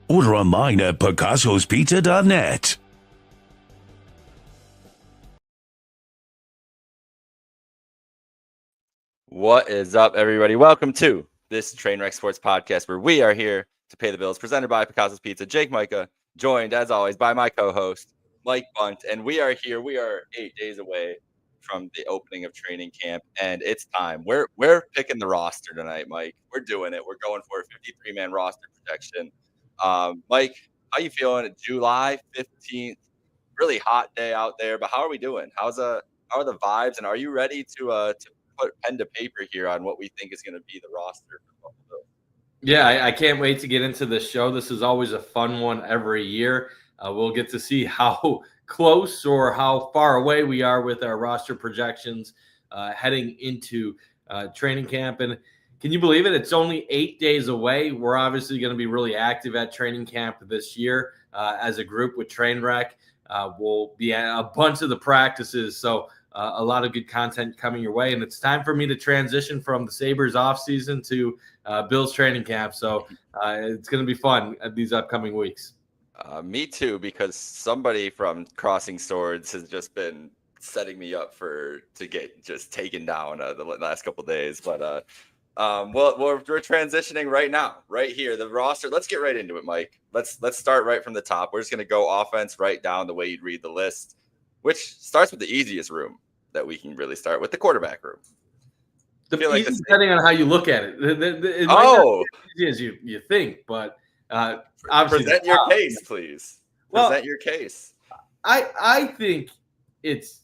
Order online at picassospizza.net. What is up, everybody? Welcome to this Trainwreck Sports Podcast, where we are here to pay the bills. Presented by Picasso's Pizza, Jake Majka, joined as always by my co-host Mike Bundt, and we are here. We are 8 days away from the opening of training camp, and it's time. We're picking the roster tonight, Mike. We're doing it. We're going for a 53-man roster projection. Mike, how you feeling? It's July 15th, really hot day out there, but how are we doing? How are the vibes, and are you ready to put pen to paper here on what we think is going to be the roster for Buffalo? Yeah, I can't wait to get into this show. This is always a fun one every year. We'll get to see how close or how far away we are with our roster projections heading into training camp. And can you believe it? It's only 8 days away. We're obviously going to be really active at training camp this year as a group with Trainwreck. We'll be at a bunch of the practices. So a lot of good content coming your way. And it's time for me to transition from the Sabres offseason to Bills training camp. So it's going to be fun these upcoming weeks. Me too, because somebody from Crossing Swords has just been setting me up to get just taken down the last couple of days. But we're transitioning right now, right here. The roster. Let's get right into it, Mike. Let's start right from the top. We're just going to go offense right down the way you'd read the list, which starts with the easiest room that we can really start with, the quarterback room. Depending on how you look at it. It might not be as easy as you think, but obviously present your case, please. Present your case. I think it's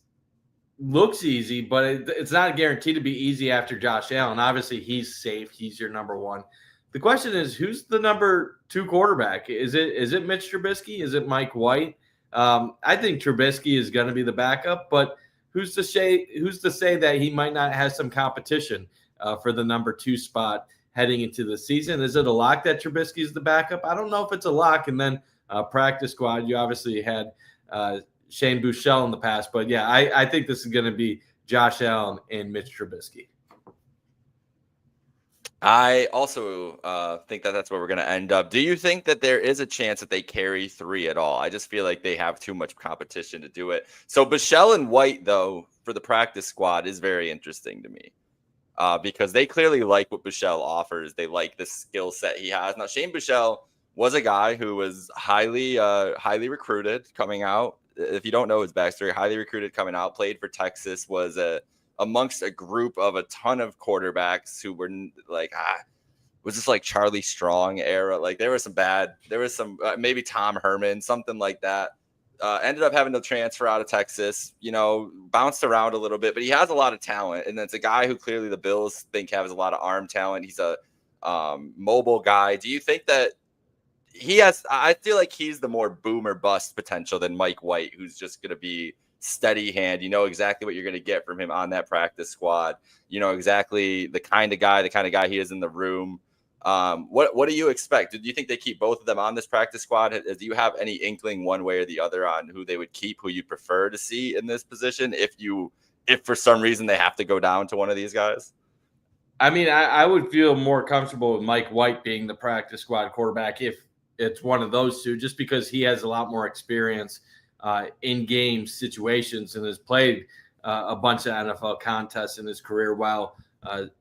looks easy, but it's not guaranteed to be easy after Josh Allen. Obviously, he's safe. He's your number one. The question is, who's the number two quarterback? Is it Mitch Trubisky? Is it Mike White? I think Trubisky is going to be the backup, but who's to say that he might not have some competition for the number two spot heading into the season? Is it a lock that Trubisky is the backup? I don't know if it's a lock. And then practice squad, you obviously had Shane Buechele in the past, but yeah, I think this is going to be Josh Allen and Mitch Trubisky. I also think that's where we're going to end up. Do you think that there is a chance that they carry three at all? I just feel like they have too much competition to do it. So Buechele and White, though, for the practice squad is very interesting to me because they clearly like what Buechele offers. They like the skill set he has. Now, Shane Buechele was a guy who was highly recruited coming out. If you don't know his backstory, highly recruited coming out, played for Texas, was amongst a group of a ton of quarterbacks who were like, was this like Charlie Strong era? Like there was some maybe Tom Herman, something like that. Ended up having to transfer out of Texas, bounced around a little bit, but he has a lot of talent. And it's a guy who clearly the Bills think has a lot of arm talent. He's a mobile guy. Do you think that I feel like he's the more boom or bust potential than Mike White, who's just going to be steady hand. You know exactly what you're going to get from him on that practice squad. You know exactly the kind of guy he is in the room. What do you expect? Do you think they keep both of them on this practice squad? Do you have any inkling one way or the other on who they would keep, who you prefer to see in this position if for some reason they have to go down to one of these guys? I mean, I would feel more comfortable with Mike White being the practice squad quarterback if it's one of those two, just because he has a lot more experience in game situations and has played a bunch of NFL contests in his career, while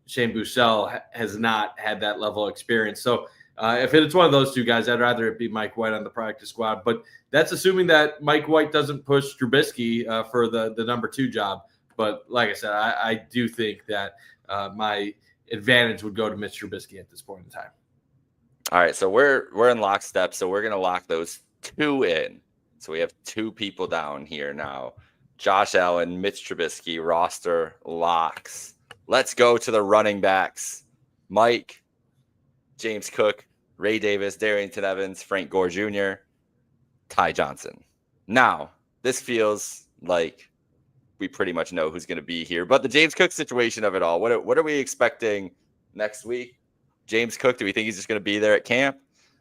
Shane Buechele has not had that level of experience. So if it's one of those two guys, I'd rather it be Mike White on the practice squad. But that's assuming that Mike White doesn't push Trubisky for the number two job. But like I said, I do think that my advantage would go to Mitch Trubisky at this point in time. All right, so we're in lockstep, so we're going to lock those two in. So we have two people down here now. Josh Allen, Mitch Trubisky, roster locks. Let's go to the running backs. Mike, James Cook, Ray Davis, Darrington Evans, Frank Gore Jr., Ty Johnson. Now, this feels like we pretty much know who's going to be here. But the James Cook situation of it all, what are we expecting next week? James Cook, do we think he's just going to be there at camp?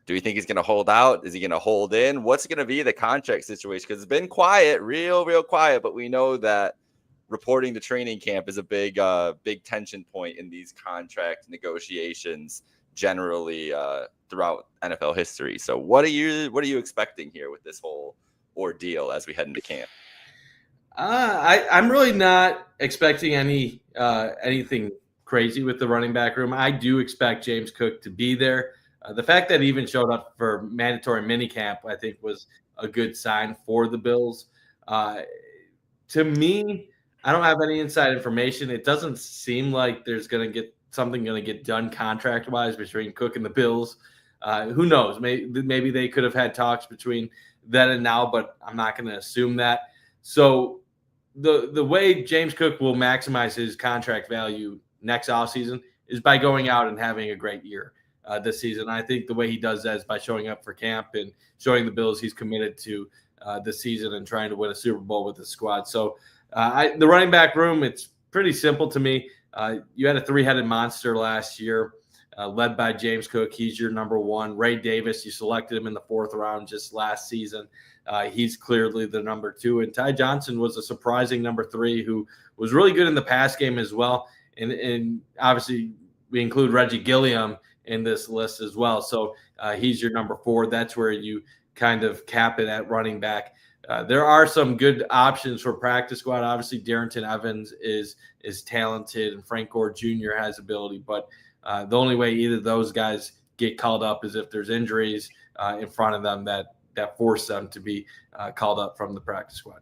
Do we think he's going to hold out? Is he going to hold in? What's going to be the contract situation? Because it's been quiet, real quiet, but we know that reporting to training camp is a big tension point in these contract negotiations. generally throughout NFL history. So what are you expecting here with this whole ordeal as we head into camp? I'm really not expecting anything crazy with the running back room. I do expect James Cook to be there. The fact that he even showed up for mandatory minicamp, I think, was a good sign for the Bills. To me, I don't have any inside information. It doesn't seem like there's going to get done contract wise between Cook and the Bills. Who knows? Maybe they could have had talks between then and now, but I'm not going to assume that. So the way James Cook will maximize his contract value next offseason is by going out and having a great year this season. I think the way he does that is by showing up for camp and showing the Bills he's committed to this season and trying to win a Super Bowl with the squad. So the running back room, it's pretty simple to me. You had a three-headed monster last year led by James Cook. He's your number one. Ray Davis, you selected him in the 4th round just last season. He's clearly the number 2. And Ty Johnson was a surprising number 3 who was really good in the pass game as well. And obviously we include Reggie Gilliam in this list as well. So he's your number 4. That's where you kind of cap it at running back. There are some good options for practice squad. Obviously, Darrington Evans is talented, and Frank Gore Jr. has ability. But the only way either of those guys get called up is if there's injuries in front of them that force them to be called up from the practice squad.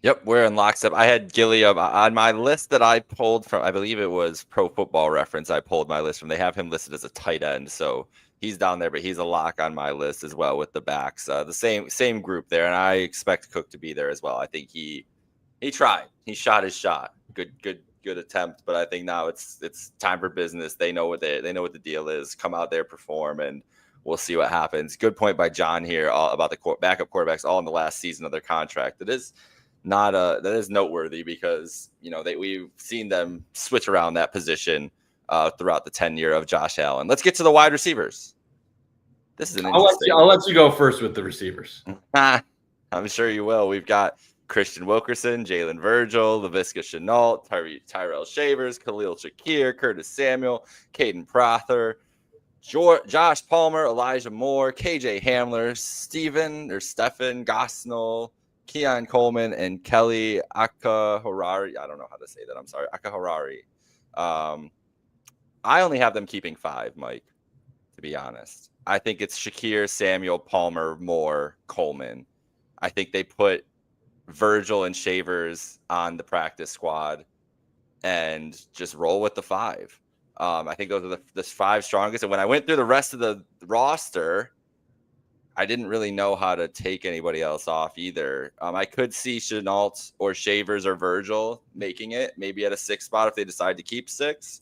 Yep, we're in lockstep. I had Gilliam on my list that I pulled from, I believe it was Pro Football Reference. I pulled my list from. They have him listed as a tight end, so he's down there, but he's a lock on my list as well with the backs. The same group there, and I expect Cook to be there as well. I think he tried. He shot his shot. Good attempt, but I think now it's time for business. They know what the deal is. Come out there, perform, and we'll see what happens. Good point by John here about the backup quarterbacks all in the last season of their contract. That is noteworthy because we've seen them switch around that position throughout the tenure of Josh Allen. Let's get to the wide receivers. This is an interesting. I'll let you go first with the receivers. I'm sure you will. We've got Christian Wilkerson, Jalen Virgil, Laviska Shenault, Tyrell Shavers, Khalil Shakir, Curtis Samuel, Caden Prather, Josh Palmer, Elijah Moore, KJ Hamler, Stephen Gosnell, Keon Coleman, and Kelly Akahorari. I don't know how to say that. I'm sorry. Akahorari. I only have them keeping 5, Mike, to be honest. I think it's Shakir, Samuel, Palmer, Moore, Coleman. I think they put Virgil and Shavers on the practice squad and just roll with the 5. I think those are the 5 strongest. And when I went through the rest of the roster, I didn't really know how to take anybody else off either. I could see Shenault or Shavers or Virgil making it, maybe at a 6 spot if they decide to keep 6.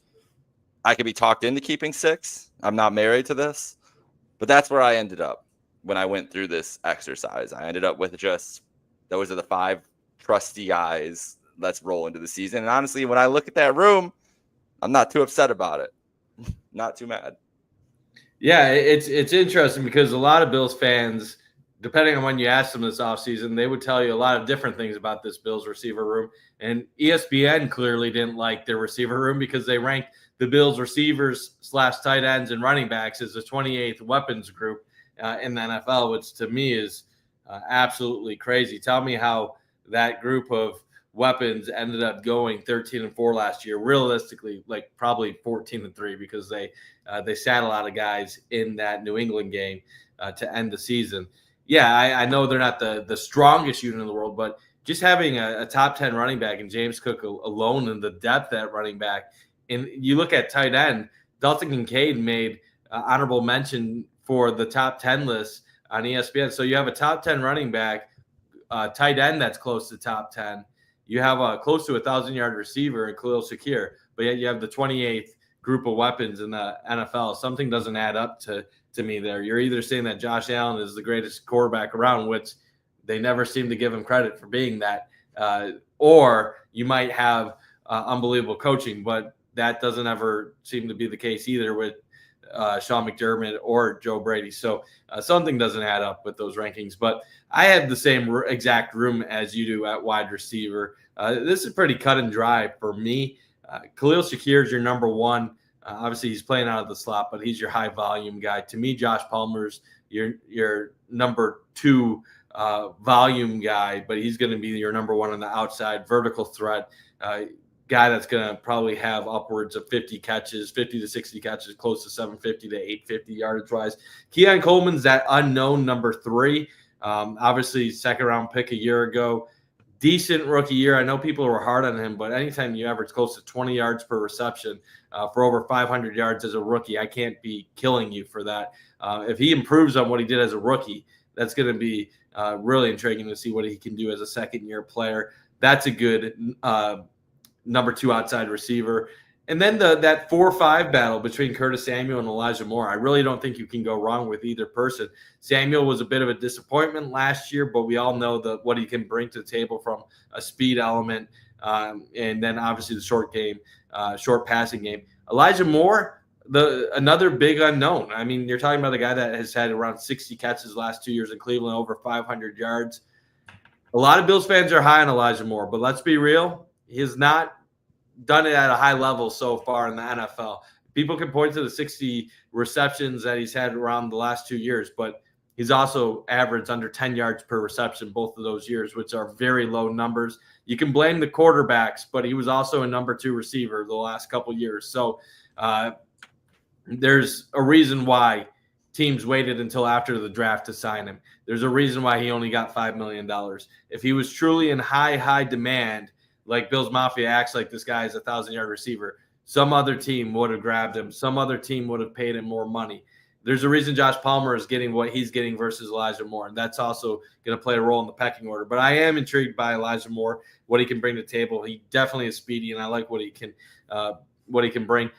I could be talked into keeping 6. I'm not married to this, but that's where I ended up when I went through this exercise. I ended up with just those are the 5 trusty guys. Let's roll into the season. And honestly, when I look at that room, I'm not too upset about it. Not too mad. Yeah, it's interesting because a lot of Bills fans, depending on when you ask them this offseason, they would tell you a lot of different things about this Bills receiver room. And ESPN clearly didn't like their receiver room because they ranked the Bills receivers / tight ends and running backs as the 28th weapons group in the NFL, which to me is absolutely crazy. Tell me how that group of weapons ended up going 13-4 last year. Realistically, like probably 14-3 because they sat a lot of guys in that New England game to end the season. Yeah, I know they're not the strongest unit in the world, but just having a top 10 running back and James Cook alone and the depth at running back. And you look at tight end, Dalton Kincaid made honorable mention for the top 10 list on ESPN. So you have a top 10 running back, tight end that's close to top 10. You have a close to 1,000-yard receiver in Khalil Shakir, but yet you have the 28th group of weapons in the NFL. Something doesn't add up to me there. You're either saying that Josh Allen is the greatest quarterback around, which they never seem to give him credit for being that, or you might have unbelievable coaching, but that doesn't ever seem to be the case either with Sean McDermott or Joe Brady. So something doesn't add up with those rankings. But I have the same exact room as you do at wide receiver. This is pretty cut and dry for me. Khalil Shakir is your number 1. Obviously, he's playing out of the slot, but he's your high volume guy. To me, Josh Palmer's your number 2 volume guy, but he's going to be your number 1 on the outside vertical threat guy that's going to probably have upwards of 50 catches, 50 to 60 catches, close to 750 to 850 yardage wise. Keon Coleman's that unknown number 3. Obviously, second round pick a year ago. Decent rookie year. I know people were hard on him, but anytime you average close to 20 yards per reception for over 500 yards as a rookie, I can't be killing you for that. If he improves on what he did as a rookie, that's going to be really intriguing to see what he can do as a second-year player. That's a good number 2 outside receiver. And then that 4-5 battle between Curtis Samuel and Elijah Moore. I really don't think you can go wrong with either person. Samuel was a bit of a disappointment last year, but we all know what he can bring to the table from a speed element, and then obviously the short passing game. Elijah Moore, another big unknown. I mean, you're talking about a guy that has had around 60 catches the last 2 years in Cleveland, over 500 yards. A lot of Bills fans are high on Elijah Moore, but let's be real. He has not done it at a high level so far in the NFL. People can point to the 60 receptions that he's had around the last 2 years, but he's also averaged under 10 yards per reception both of those years, which are very low numbers. You can blame the quarterbacks, but he was also a number 2 receiver the last couple years. So there's a reason why teams waited until after the draft to sign him. There's a reason why he only got $5 million. If he was truly in high demand, like Bills Mafia acts like this guy is a 1,000-yard receiver, some other team would have grabbed him. Some other team would have paid him more money. There's a reason Josh Palmer is getting what he's getting versus Elijah Moore, and that's also going to play a role in the pecking order. But I am intrigued by Elijah Moore, what he can bring to the table. He definitely is speedy, and I like what he can bring.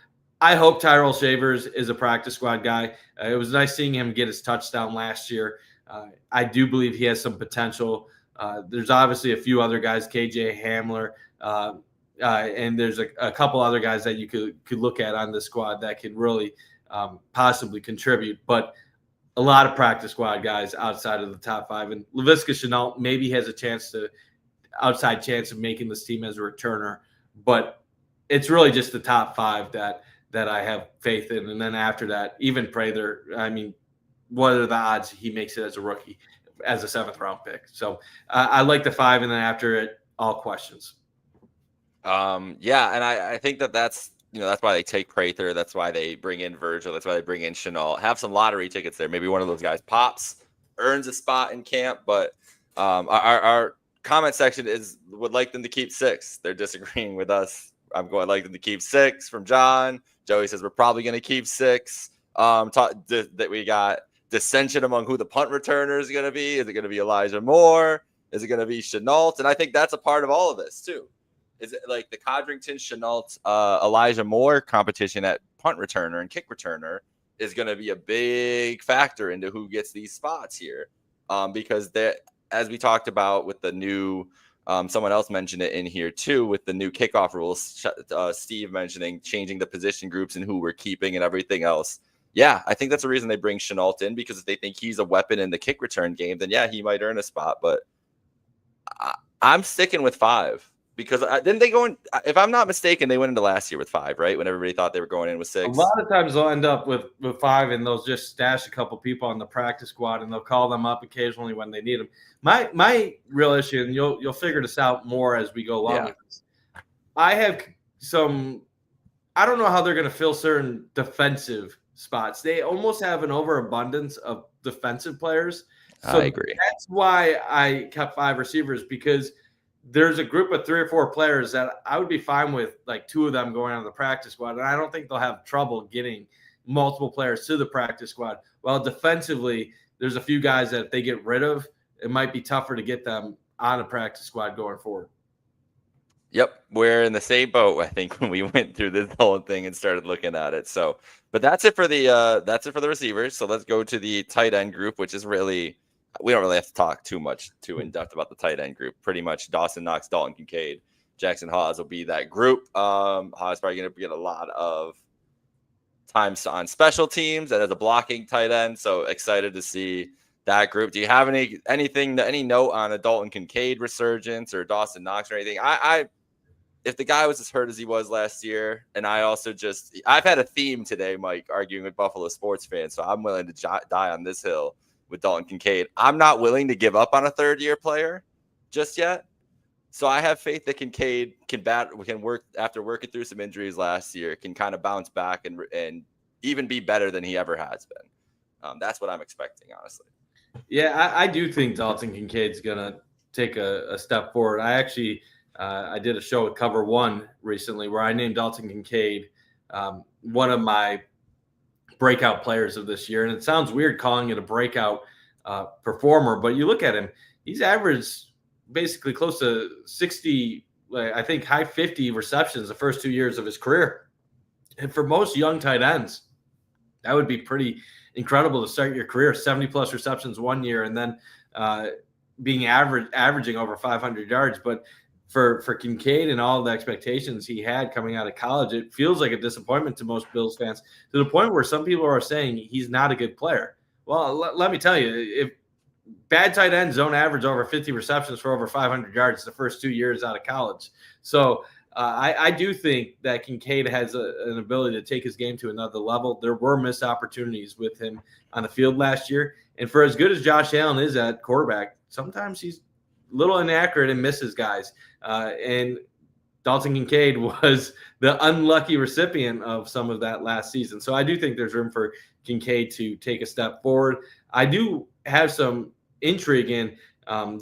I hope Tyrell Shavers is a practice squad guy. It was nice seeing him get his touchdown last year. I do believe he has some potential. There's obviously a few other guys, KJ Hamler, and there's a couple other guys that you could look at on this squad that could really possibly contribute. But a lot of practice squad guys outside of the top 5. And Laviska Shenault maybe has a outside chance of making this team as a returner. But it's really just the top 5 that I have faith in. And then after that, even Prather, I mean, what are the odds he makes it as a rookie, as a 7th-round pick? So I like the 5, and then after it, all questions. Yeah, and I think that's why they take Prather. That's why they bring in Virgil. That's why they bring in Shenault. Have some lottery tickets there. Maybe one of those guys pops, earns a spot in camp. But our comment section would like them to keep 6. They're disagreeing with us. I'm going like them to keep 6 from John. Joey says we're probably going to keep 6. That we got dissension among who the punt returner is going to be. Is it going to be Elijah Moore? Is it going to be Shenault? And I think that's a part of all of this too. Is it like the Codrington, Shenault, Elijah Moore competition at punt returner and kick returner is going to be a big factor into who gets these spots here. Because as we talked about with the new, someone else mentioned it in here too, with the new kickoff rules, Steve mentioning changing the position groups and who we're keeping and everything else. Yeah, I think that's the reason they bring Shenault in, because if they think he's a weapon in the kick return game, then yeah, he might earn a spot. But I'm sticking with 5 because didn't they go in? If I'm not mistaken, they went into last year with 5, right? When everybody thought they were going in with 6. A lot of times they'll end up with 5, and they'll just stash a couple people on the practice squad, and they'll call them up occasionally when they need them. My real issue, and you'll figure this out more as we go along with this. I have I don't know how they're going to fill certain defensive spots. They almost have an overabundance of defensive players. So I agree. That's why I kept 5 receivers, because there's a group of 3 or 4 players that I would be fine with, like 2 of them going on the practice squad. And I don't think they'll have trouble getting multiple players to the practice squad. Well, defensively, there's a few guys that if they get rid of, it might be tougher to get them on a practice squad going forward. Yep, we're in the same boat, I think, when we went through this whole thing and started looking at it. So, but that's it for the receivers. So let's go to the tight end group, which is really, we don't really have to talk too in depth about the tight end group. Pretty much Dawson Knox, Dalton Kincaid, Jackson Hawes will be that group. Hawes probably going to get a lot of times on special teams and as a blocking tight end. So excited to see that group. Do you have any note on a Dalton Kincaid resurgence or Dawson Knox or anything? if the guy was as hurt as he was last year, and I've had a theme today, Mike, arguing with Buffalo sports fans, so I'm willing to die on this hill with Dalton Kincaid. I'm not willing to give up on a third-year player just yet. So I have faith that Kincaid can work after working through some injuries last year, can kind of bounce back and even be better than he ever has been. That's what I'm expecting, honestly. Yeah, I do think Dalton Kincaid's going to take a step forward. I actually I did a show with Cover One recently where I named Dalton Kincaid one of my breakout players of this year. And it sounds weird calling it a breakout performer, but you look at him, he's averaged basically close to 60, I think high 50 receptions the first 2 years of his career. And for most young tight ends, that would be pretty incredible to start your career, 70 plus receptions 1 year, and then being averaging over 500 yards. But for Kincaid and all the expectations he had coming out of college, it feels like a disappointment to most Bills fans, to the point where some people are saying he's not a good player. Well, let me tell you, if bad tight ends don't average over 50 receptions for over 500 yards the first 2 years out of college. So I do think that Kincaid has an ability to take his game to another level. There were missed opportunities with him on the field last year. And for as good as Josh Allen is at quarterback, sometimes he's a little inaccurate and misses guys. And Dalton Kincaid was the unlucky recipient of some of that last season. So I do think there's room for Kincaid to take a step forward. I do have some intrigue in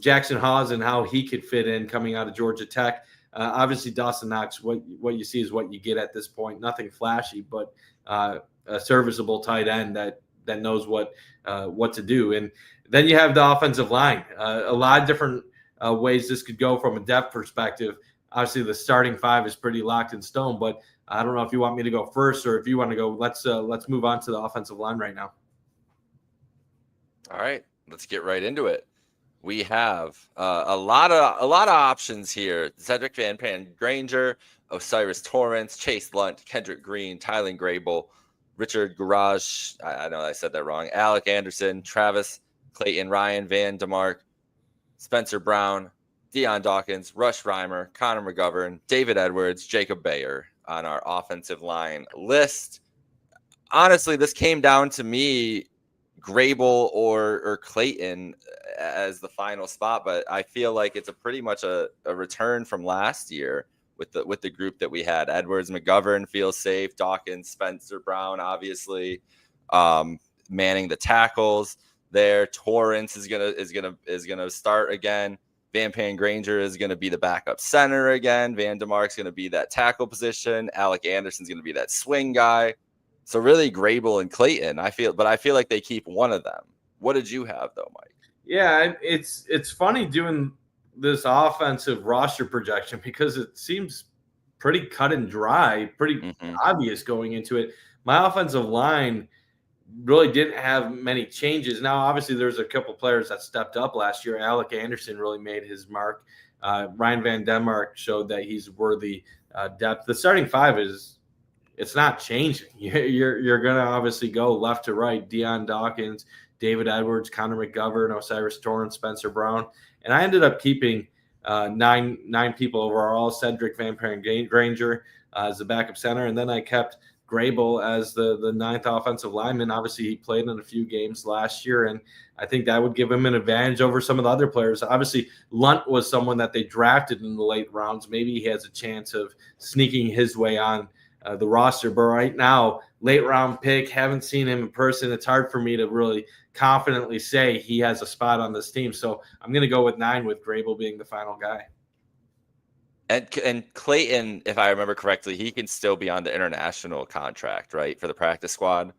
Jackson Hawes and how he could fit in coming out of Georgia Tech. Obviously, Dawson Knox, what you see is what you get at this point. Nothing flashy, but a serviceable tight end that knows what to do. And then you have the offensive line. A lot of different ways this could go from a depth perspective. Obviously, the starting five is pretty locked in stone, but I don't know if you want me to go first or if you want to go. Let's move on to the offensive line right now. All right, let's get right into it. We have a lot of options here. Cedric Van Pan Granger, Osiris Torrance, Chase Lunt, Kendrick Green, Tylen Grable, Richard Garage. I know I said that wrong. Alec Anderson, Travis Clayton, Ryan Van DeMark, Spencer Brown, Deion Dawkins, Rush Reimer, Connor McGovern, David Edwards, Jacob Bayer on our offensive line list. Honestly, this came down to me, Grable or Clayton as the final spot, but I feel like it's pretty much a return from last year with the group that we had. Edwards, McGovern feels safe. Dawkins, Spencer Brown, obviously, manning the tackles there. Torrance is gonna start again. Van Pan Granger is going to be the backup center again. Van DeMark's going to be that tackle position. Alec Anderson's going to be that swing guy. So really Grable and Clayton, I feel like they keep one of them. What did you have though, Mike? Yeah, it's funny doing this offensive roster projection because it seems pretty cut and dry, pretty obvious going into it. My offensive line really didn't have many changes. Now, obviously, there's a couple players that stepped up last year. Alec Anderson really made his mark. Ryan Van DeMark showed that he's worthy depth. The starting five it's not changing. You're going to obviously go left to right. Deion Dawkins, David Edwards, Connor McGovern, Osiris Torrance, Spencer Brown. And I ended up keeping nine people overall. Cedric Van Pan Granger as the backup center. And then I kept Grable as the ninth offensive lineman. Obviously, he played in a few games last year, and I think that would give him an advantage over some of the other players. Obviously, Lunt was someone that they drafted in the late rounds. Maybe he has a chance of sneaking his way on the roster. But right now, late round pick, haven't seen him in person. It's hard for me to really confidently say he has a spot on this team. So I'm going to go with 9 with Grable being the final guy. And Clayton, if I remember correctly, he can still be on the international contract, right, for the practice squad.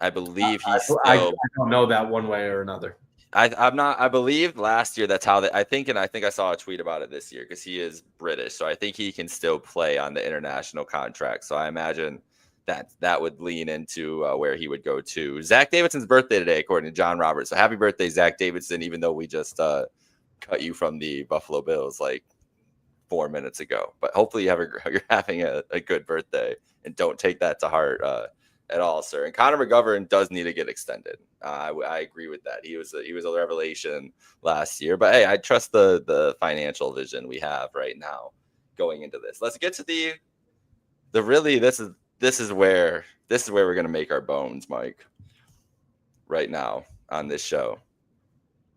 I believe I don't know that one way or another. I believe last year that's how I think I saw a tweet about it this year because he is British, so I think he can still play on the international contract. So I imagine that would lean into where he would go to. Zach Davidson's birthday today, according to John Roberts. So happy birthday, Zach Davidson! Even though we just cut you from the Buffalo Bills like 4 minutes ago, but hopefully you're having a good birthday and don't take that to heart at all, sir. And Connor McGovern does need to get extended. I agree with that. He was a revelation last year, but hey, I trust the financial vision we have right now going into this. Let's get to the really this is where we're gonna make our bones, Mike. Right now on this show,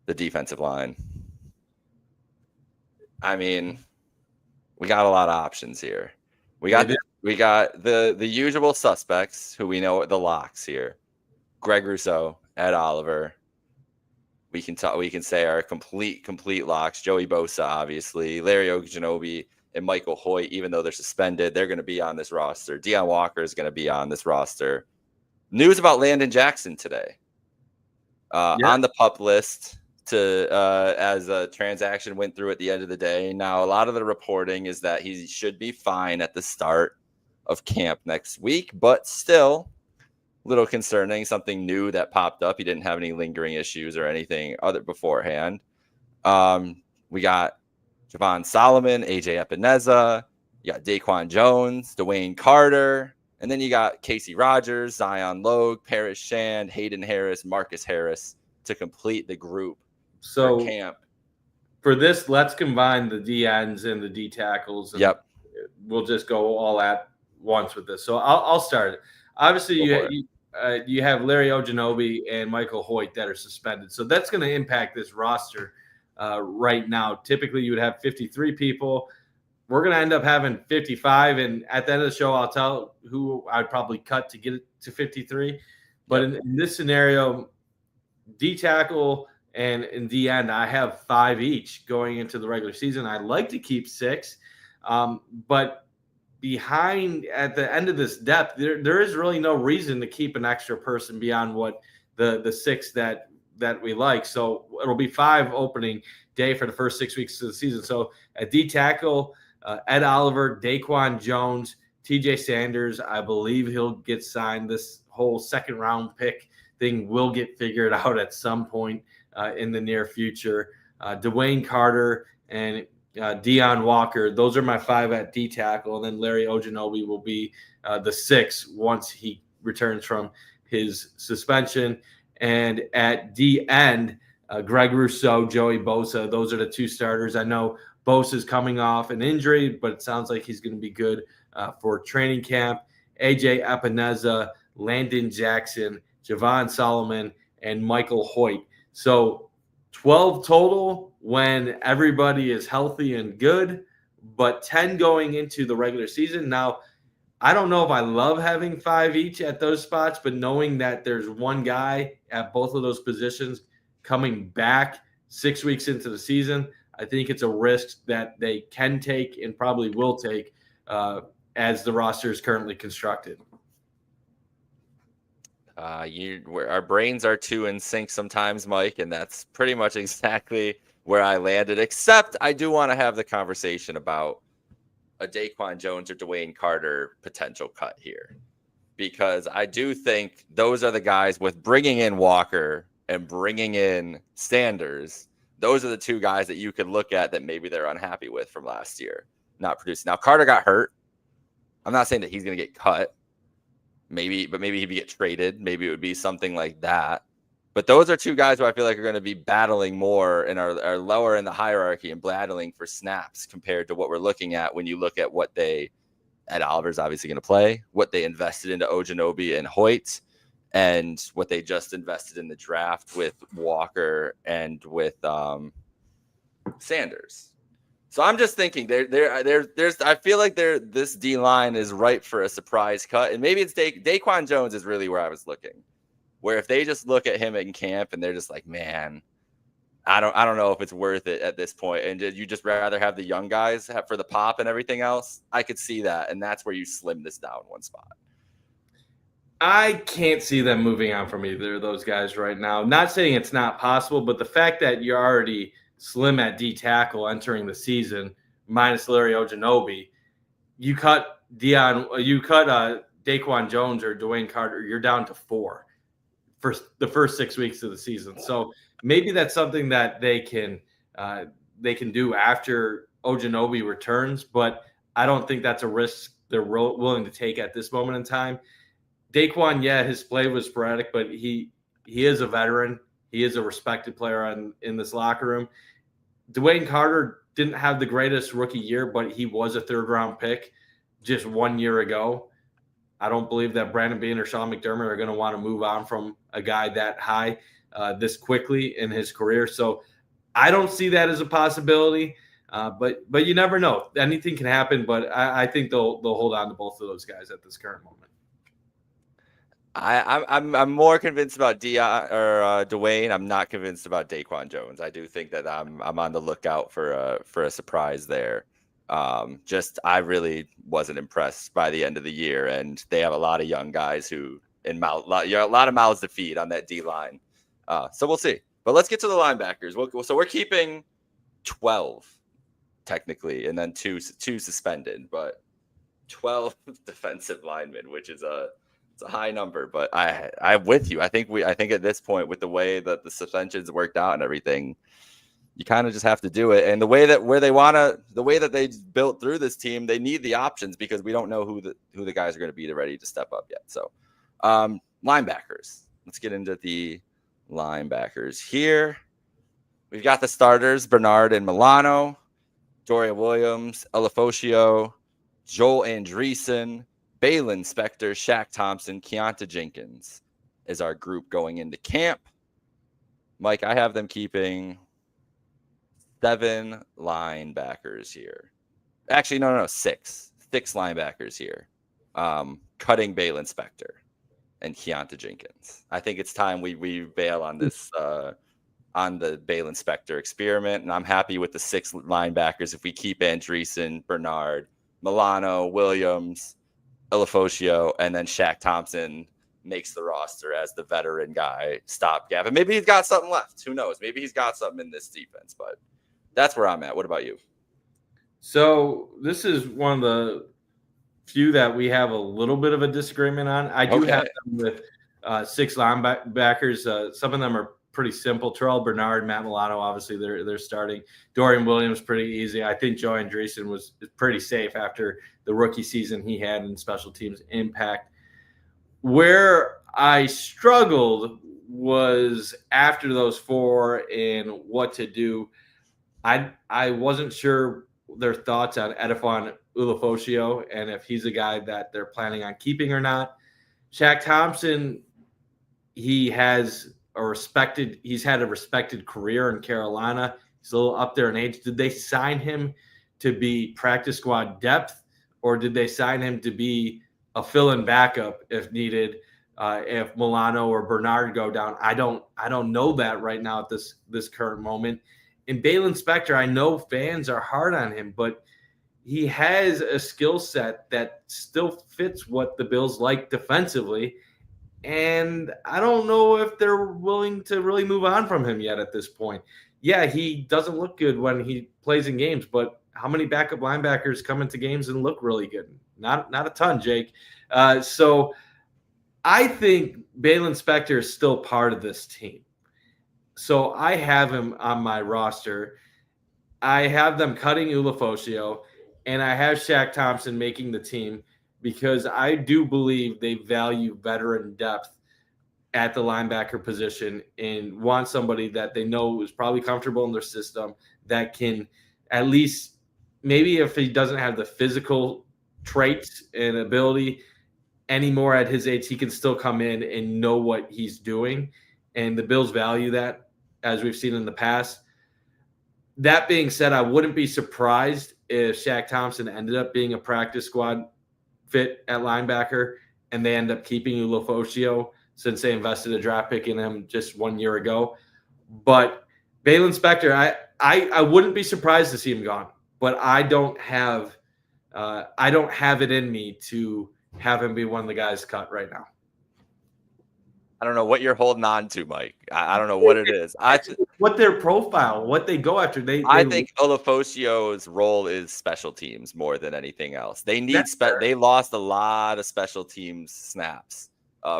the defensive line. I mean, we got a lot of options here. We got the usual suspects who we know are the locks here. Greg Rousseau, Ed Oliver. We can say are complete locks. Joey Bosa, obviously, Larry Ogunjobi, and Michael Hoyt, even though they're suspended, they're going to be on this roster. Deion Walker is going to be on this roster. News about Landon Jackson today. On the PUP list as a transaction went through at the end of the day. Now, a lot of the reporting is that he should be fine at the start of camp next week, but still a little concerning. Something new that popped up. He didn't have any lingering issues or anything other beforehand. We got Javon Solomon, AJ Epineza, you got Daquan Jones, Dwayne Carter, and then you got Casey Rogers, Zion Logue, Paris Shand, Hayden Harris, Marcus Harris to complete the group for camp. For this, let's combine the D ends and the D tackles. And we'll just go all at once with this. So I'll start it. Obviously, you have Larry Ogunjobi and Michael Hoyt that are suspended. So that's going to impact this roster right now. Typically, you would have 53 people. We're going to end up having 55. And at the end of the show, I'll tell who I'd probably cut to get it to 53. But in this scenario, D tackle and in D end, I have 5 each going into the regular season. I'd like to keep 6. But behind at the end of this depth, there is really no reason to keep an extra person beyond what the 6 that we like. So it'll be 5 opening day for the first 6 weeks of the season. So at D tackle, Ed Oliver, Daquan Jones, TJ Sanders, I believe he'll get signed. This whole second round pick thing will get figured out at some point in the near future. Dwayne Carter and Deion Walker, those are my 5 at D tackle. And then Larry Ogunjobi will be the 6 once he returns from his suspension. And at D end, Greg Rousseau, Joey Bosa, those are the 2 starters. I know Bosa's coming off an injury, but it sounds like he's going to be good for training camp. AJ Epineza, Landon Jackson, Javon Solomon, and Michael Hoyt. So 12 total when everybody is healthy and good, but 10 going into the regular season. Now, I don't know if I love having 5 each at those spots, but knowing that there's one guy at both of those positions coming back 6 weeks into the season, I think it's a risk that they can take and probably will take as the roster is currently constructed. Our brains are too in sync sometimes, Mike, and that's pretty much exactly where I landed, except I do want to have the conversation about a Daquan Jones or Dwayne Carter potential cut here, because I do think those are the guys with bringing in Walker and bringing in Sanders. Those are the 2 guys that you could look at that maybe they're unhappy with from last year, not producing. Now, Carter got hurt. I'm not saying that he's going to get cut. Maybe he'd get traded. Maybe it would be something like that. But those are 2 guys who I feel like are going to be battling more and are lower in the hierarchy and battling for snaps compared to what we're looking at when you look at what Ed Oliver's obviously going to play, what they invested into Ogunjobi and Hoyt, and what they just invested in the draft with Walker and with Sanders. So I'm just thinking there's I feel like this D line is ripe for a surprise cut, and maybe it's Daquan Jones is really where I was looking, where if they just look at him in camp and they're just like, man, I don't know if it's worth it at this point, and did you just rather have the young guys for the pop and everything else? I could see that, and that's where you slim this down one spot. I can't see them moving on from either of those guys right now. Not saying it's not possible, but the fact that you're already slim at D tackle entering the season, minus Larry Ogunjobi, you cut Daquan Jones or Dwayne Carter, you're down to 4 for the first 6 weeks of the season. So maybe that's something that they can do after Ogunjobi returns, but I don't think that's a risk they're willing to take at this moment in time. Daquan, his play was sporadic, but he is a veteran. He is a respected player in this locker room. Dwayne Carter didn't have the greatest rookie year, but he was a third-round pick just 1 year ago. I don't believe that Brandon Beane or Sean McDermott are going to want to move on from a guy that high this quickly in his career. So I don't see that as a possibility. But you never know. Anything can happen. But I think they'll hold on to both of those guys at this current moment. I'm more convinced about Dwayne. I'm not convinced about Daquan Jones. I do think that I'm on the lookout for a surprise there. I really wasn't impressed by the end of the year, and they have a lot of young guys who a lot of mouths to feed on that D line. So we'll see. But let's get to the linebackers. So we're keeping 12 technically, and then two suspended, but 12 defensive linemen, which is it's a high number. But I'm with you. I think at this point, with the way that the suspensions worked out and everything, you kind of just have to do it. And the way that they built through this team, they need the options because we don't know who the guys are going to be ready to step up yet. So linebackers. Let's get into the linebackers here. We've got the starters, Bernard and Milano, Dorian Williams, Ulofoshio, Joel Andreessen, Balin Spector, Shaq Thompson, Keontae Jenkins is our group going into camp. Mike, I have them keeping 7 linebackers here. Actually, no, 6. 6 linebackers here. Cutting Balin Spector and Keontae Jenkins. I think it's time we bail on this on the Balin Spector experiment, and I'm happy with the 6 linebackers if we keep Andreessen, Bernard, Milano, Williams, Ulofoshio, and then Shaq Thompson makes the roster as the veteran guy stopgap. And maybe he's got something left. Who knows? Maybe he's got something in this defense, but that's where I'm at. What about you? So this is one of the few that we have a little bit of a disagreement on. I do have them with 6 linebackers. Some of them are pretty simple. Terrell Bernard, Matt Milano, obviously they're starting. Dorian Williams, pretty easy. I think Joe Andreessen was pretty safe after the rookie season he had in special teams impact. Where I struggled was after those 4 and what to do. I wasn't sure their thoughts on Edifon Ulofoshio and if he's a guy that they're planning on keeping or not. Shaq Thompson, he's had a respected career in Carolina. He's a little up there in age. Did they sign him to be practice squad depth, or did they sign him to be a fill-in backup if needed? If Milano or Bernard go down, I don't know that right now at this current moment. And Balin Spector, I know fans are hard on him, but he has a skill set that still fits what the Bills like defensively. And I don't know if they're willing to really move on from him yet at this point. Yeah, he doesn't look good when he plays in games, but how many backup linebackers come into games and look really good? Not a ton, Jake. So I think Balin Spector is still part of this team. So I have him on my roster. I have them cutting Ulofoshio, and I have Shaq Thompson making the team because I do believe they value veteran depth at the linebacker position and want somebody that they know is probably comfortable in their system that can at least, maybe if he doesn't have the physical traits and ability anymore at his age, he can still come in and know what he's doing. And the Bills value that, as we've seen in the past. That being said, I wouldn't be surprised if Shaq Thompson ended up being a practice squad fit at linebacker and they end up keeping Ulofoshio since they invested a draft pick in him just 1 year ago. But Balin Spector, I wouldn't be surprised to see him gone, but I don't have it in me to have him be one of the guys cut right now. I don't know what you're holding on to, Mike. I don't know what it is. What their profile, what they go after. I think Ulofoshio's role is special teams more than anything else. They need they lost a lot of special teams snaps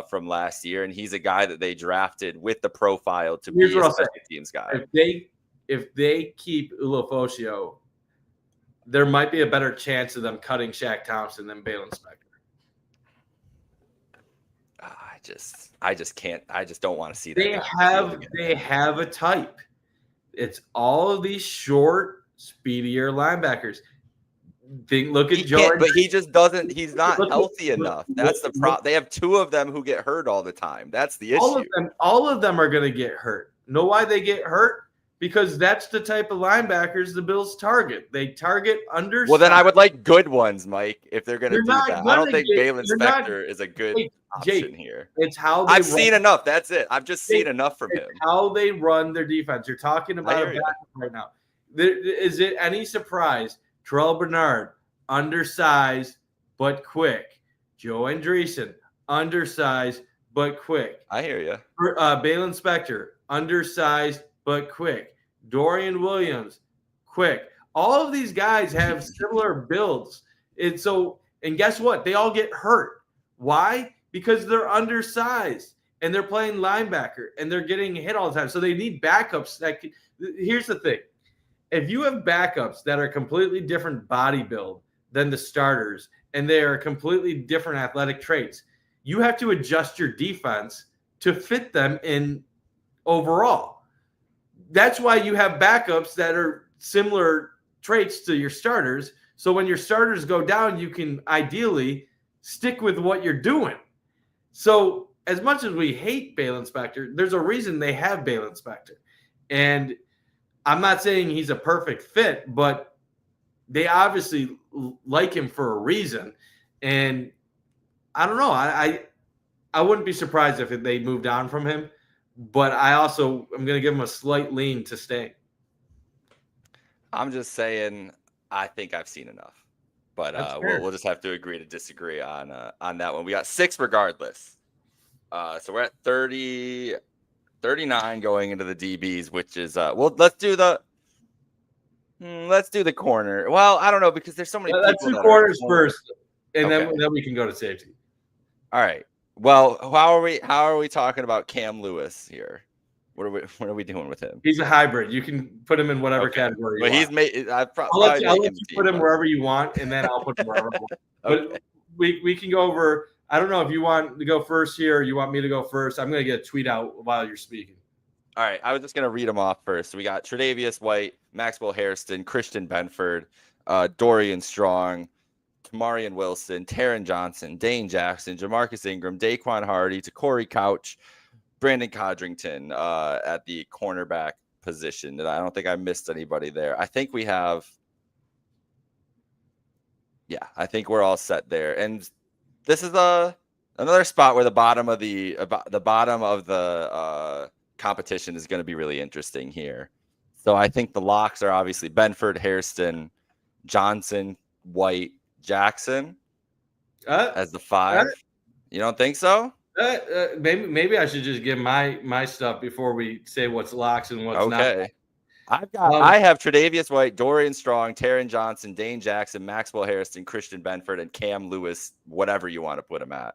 from last year, and he's a guy that they drafted with the profile to be a special teams guy. If they keep Ulofoshio, there might be a better chance of them cutting Shaq Thompson than Balin Spector. I just can't. I just don't want to see that. They have a type. It's all of these short speedier linebackers. Look at He Joe. can't, but he just doesn't. He's not Look at- healthy enough. That's the problem. They have two of them who get hurt all the time. That's the issue. All of them are going to get hurt. Know why they get hurt? Because that's the type of linebackers the Bills target. They target undersized. Well, then I would like good ones, Mike, if they're going to do that. I don't think Balin you're Spector is a good option Jake, here. It's how I've seen enough. That's it. I've just seen enough from him. How they run their defense. You're talking about a backup right now. Is it any surprise? Terrell Bernard, undersized but quick. Joe Andreessen, undersized but quick. I hear you. Balin Spector, undersized but quick. Dorian Williams, quick. All of these guys have similar builds. And guess what? They all get hurt. Why? Because they're undersized and they're playing linebacker and they're getting hit all the time. So they need backups. Here's the thing. If you have backups that are completely different body build than the starters and they are completely different athletic traits, you have to adjust your defense to fit them in overall. That's why you have backups that are similar traits to your starters. So when your starters go down, you can ideally stick with what you're doing. So as much as we hate Balin Spector, there's a reason they have Balin Spector. And I'm not saying he's a perfect fit, but they obviously like him for a reason. And I don't know. I wouldn't be surprised if they moved on from him. But I'm going to give him a slight lean to stay. I'm just saying, I think I've seen enough. But we'll just have to agree to disagree on that one. We got 6 regardless. So we're at 39 going into the DBs, which is let's do the corner. Well, I don't know because there's so many. Let's do corners first, and then we can go to safety. All right. Well, how are we talking about Cam Lewis here? What are we doing with him? He's a hybrid. You can put him in whatever category. But he's made. I'll let you put him wherever you want, and then I'll put him wherever I want. But we can go over. I don't know if you want to go first here or you want me to go first. I'm going to get a tweet out while you're speaking. All right. I was just going to read them off first. So we got Tre'Davious White, Maxwell Hairston, Christian Benford, Dorian Strong, Tamarian Wilson, Taron Johnson, Dane Jackson, Jamarcus Ingram, Daquan Hardy, Corey Couch, Brandon Codrington at the cornerback position. And I don't think I missed anybody there. I think we have. Yeah, I think we're all set there. And this is another spot where the bottom of the competition is going to be really interesting here. So I think the locks are obviously Benford, Hairston, Johnson, White, Jackson as the 5. You don't think so? Maybe I should just give my stuff before we say what's locks and what's not. Okay. I have Tre'Davious White, Dorian Strong, Taron Johnson, Dane Jackson, Maxwell Hairston, Christian Benford, and Cam Lewis, whatever you want to put him at,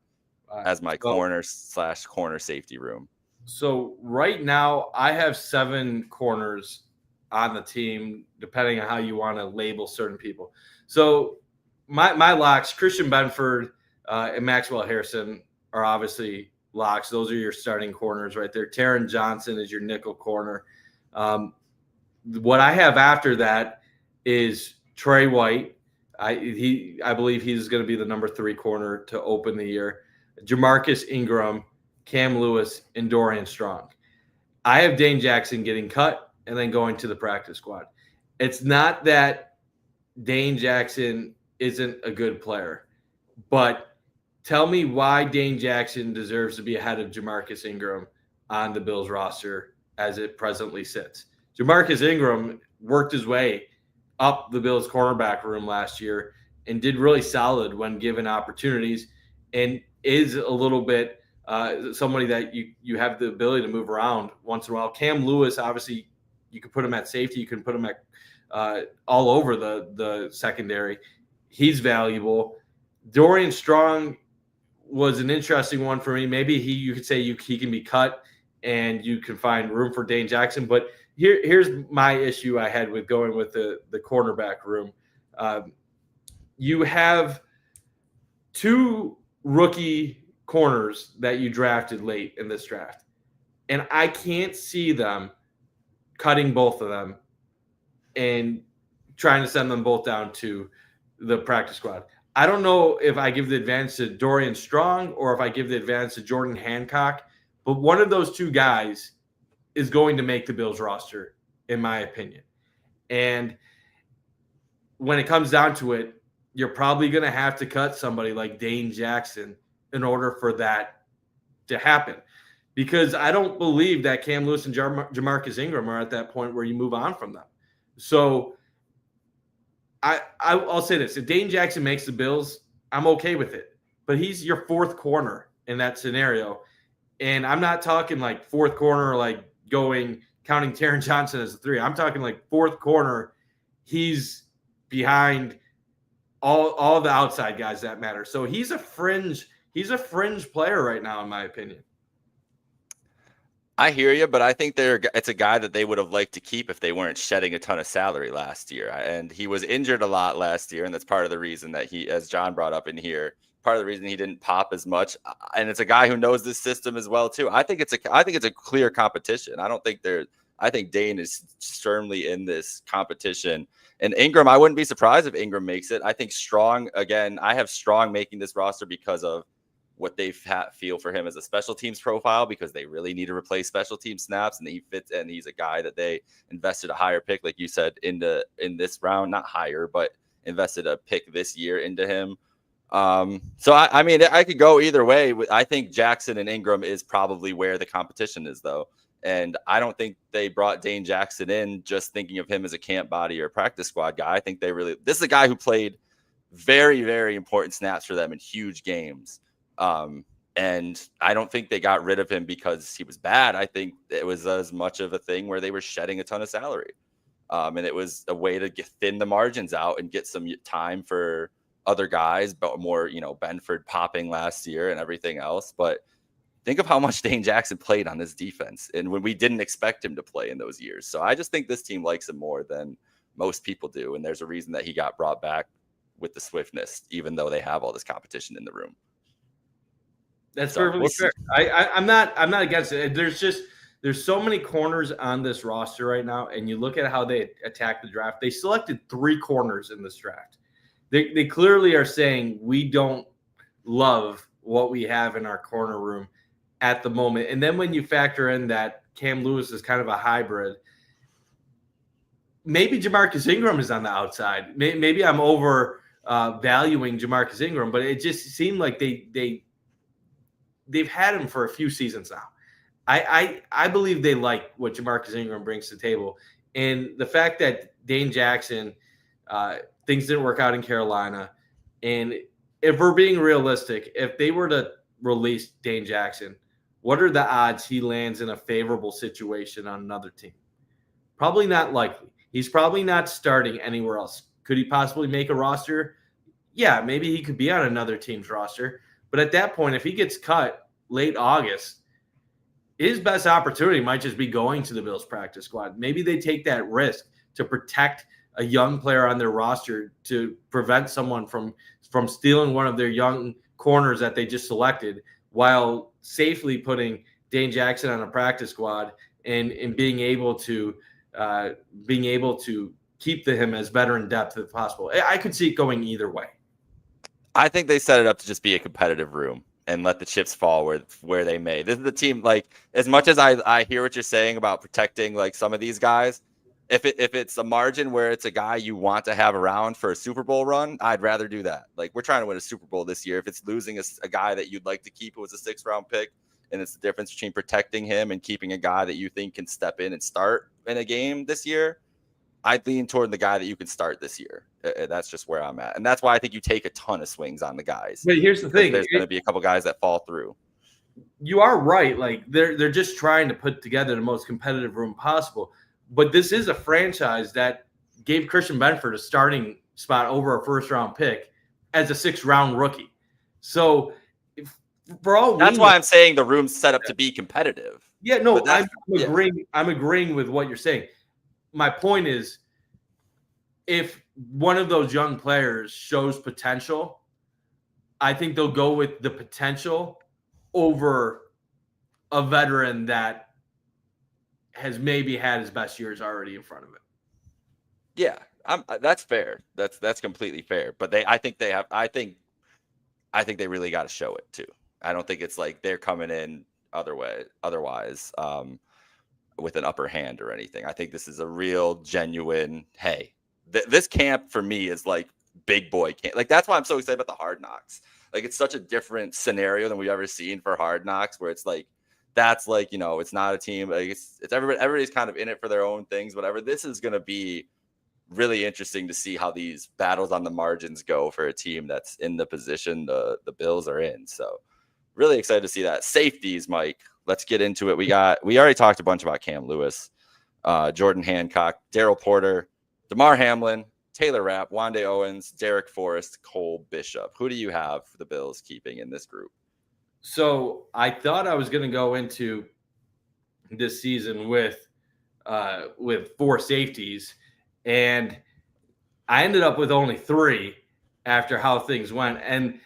as my corner safety room. So right now I have 7 corners on the team, depending on how you want to label certain people. So my locks, Christian Benford and Maxwell Hairston are obviously locks. Those are your starting corners right there. Taron Johnson is your nickel corner. What I have after that is Trey White. I believe he's going to be the number 3 corner to open the year. Jamarcus Ingram, Cam Lewis, and Dorian Strong. I have Dane Jackson getting cut and then going to the practice squad. It's not that Dane Jackson isn't a good player, but tell me why Dane Jackson deserves to be ahead of Jamarcus Ingram on the Bills roster as it presently sits. Jamarcus Ingram worked his way up the Bills cornerback room last year and did really solid when given opportunities and is a little bit somebody that you have the ability to move around once in a while. Cam Lewis, obviously, you can put him at safety. You can put him at all over the secondary. He's valuable. Dorian Strong was an interesting one for me. Maybe you could say he can be cut and you can find room for Dane Jackson. But here's my issue I had with going with the cornerback room. You have 2 rookie corners that you drafted late in this draft. And I can't see them cutting both of them and trying to send them both down to the practice squad. I don't know if I give the advantage to Dorian Strong or if I give the advantage to Jordan Hancock, but one of those two guys is going to make the Bills roster, in my opinion. And when it comes down to it, you're probably going to have to cut somebody like Dane Jackson in order for that to happen. Because I don't believe that Cam Lewis and Jamarcus Ingram are at that point where you move on from them. So I'll say this. If Dane Jackson makes the Bills, I'm okay with it. But he's your fourth corner in that scenario. And I'm not talking like fourth corner, like counting Taron Johnson as a 3. I'm talking like fourth corner. He's behind all the outside guys that matter. So he's a fringe player right now, in my opinion. I hear you, but I think it's a guy that they would have liked to keep if they weren't shedding a ton of salary last year. And he was injured a lot last year, and that's part of the reason that he, as John brought up in here, part of the reason he didn't pop as much. And it's a guy who knows this system as well too. I think it's a clear competition. I think Dane is firmly in this competition. And Ingram, I wouldn't be surprised if Ingram makes it. I think Strong, again, I have Strong making this roster because of what they feel for him as a special teams profile, because they really need to replace special team snaps, and he fits, and he's a guy that they invested a higher pick, like you said, in this round, not higher, but invested a pick this year into him. So I mean, I could go either way. I think Jackson and Ingram is probably where the competition is, though. And I don't think they brought Dane Jackson in just thinking of him as a camp body or practice squad guy. I think this is a guy who played very, very important snaps for them in huge games. And I don't think they got rid of him because he was bad. I think it was as much of a thing where they were shedding a ton of salary. And it was a way to thin the margins out and get some time for other guys, but more, Benford popping last year and everything else. But think of how much Dane Jackson played on this defense, and when we didn't expect him to play in those years. So I just think this team likes him more than most people do. And there's a reason that he got brought back with the swiftness, even though they have all this competition in the room. That's perfectly fair. I'm not against it. There's so many corners on this roster right now, and you look at how they attack the draft. They selected 3 corners in this draft. They clearly are saying we don't love what we have in our corner room at the moment. And then when you factor in that Cam Lewis is kind of a hybrid, maybe Jamarcus Ingram is on the outside. Maybe I'm over valuing Jamarcus Ingram, but it just seemed like they've had him for a few seasons now. I believe they like what Jamarcus Ingram brings to the table. And the fact that Dane Jackson, things didn't work out in Carolina. And if we're being realistic, if they were to release Dane Jackson, what are the odds he lands in a favorable situation on another team? Probably not likely. He's probably not starting anywhere else. Could he possibly make a roster? Yeah, maybe he could be on another team's roster. But at that point, if he gets cut late August, his best opportunity might just be going to the Bills practice squad. Maybe they take that risk to protect a young player on their roster to prevent someone from stealing one of their young corners that they just selected, while safely putting Dane Jackson on a practice squad and being able to keep him as veteran depth as possible. I could see it going either way. I think they set it up to just be a competitive room and let the chips fall where they may. This is the team, like, as much as I hear what you're saying about protecting like some of these guys, if it's a margin where it's a guy you want to have around for a Super Bowl run, I'd rather do that. Like, we're trying to win a Super Bowl this year. If it's losing a guy that you'd like to keep who was a 6th-round pick, and it's the difference between protecting him and keeping a guy that you think can step in and start in a game this year, I'd lean toward the guy that you can start this year. That's just where I'm at. And that's why I think you take a ton of swings on the guys. But here's the thing. There's going to be a couple guys that fall through. You are right. Like, they're just trying to put together the most competitive room possible. But this is a franchise that gave Christian Benford a starting spot over a 1st-round pick as a 6th-round rookie. So for all that's why I'm saying the room's set up to be competitive. Yeah, no, I'm agreeing. I'm agreeing with what you're saying. My point is, if one of those young players shows potential, I think they'll go with the potential over a veteran that has maybe had his best years already in front of it. Yeah, That's fair. That's completely fair. But I think they really got to show it too. I don't think it's like they're coming in otherwise with an upper hand or anything. I think this is a real genuine, hey, this camp for me is like big boy camp. Like that's why I'm so excited about the Hard Knocks. Like it's such a different scenario than we've ever seen for Hard Knocks, where it's like that's like, it's not a team. Like it's everybody's kind of in it for their own things, whatever. This is going to be really interesting to see how these battles on the margins go for a team that's in the position the Bills are in. So really excited to see that. Safeties, Mike. Let's get into it. We already talked a bunch about Cam Lewis, Jordan Hancock, Daryl Porter, Damar Hamlin, Taylor Rapp, Wande Owens, Derek Forrest, Cole Bishop. Who do you have for the Bills keeping in this group? So I thought I was going to go into this season with 4 safeties, and I ended up with only 3 after how things went. And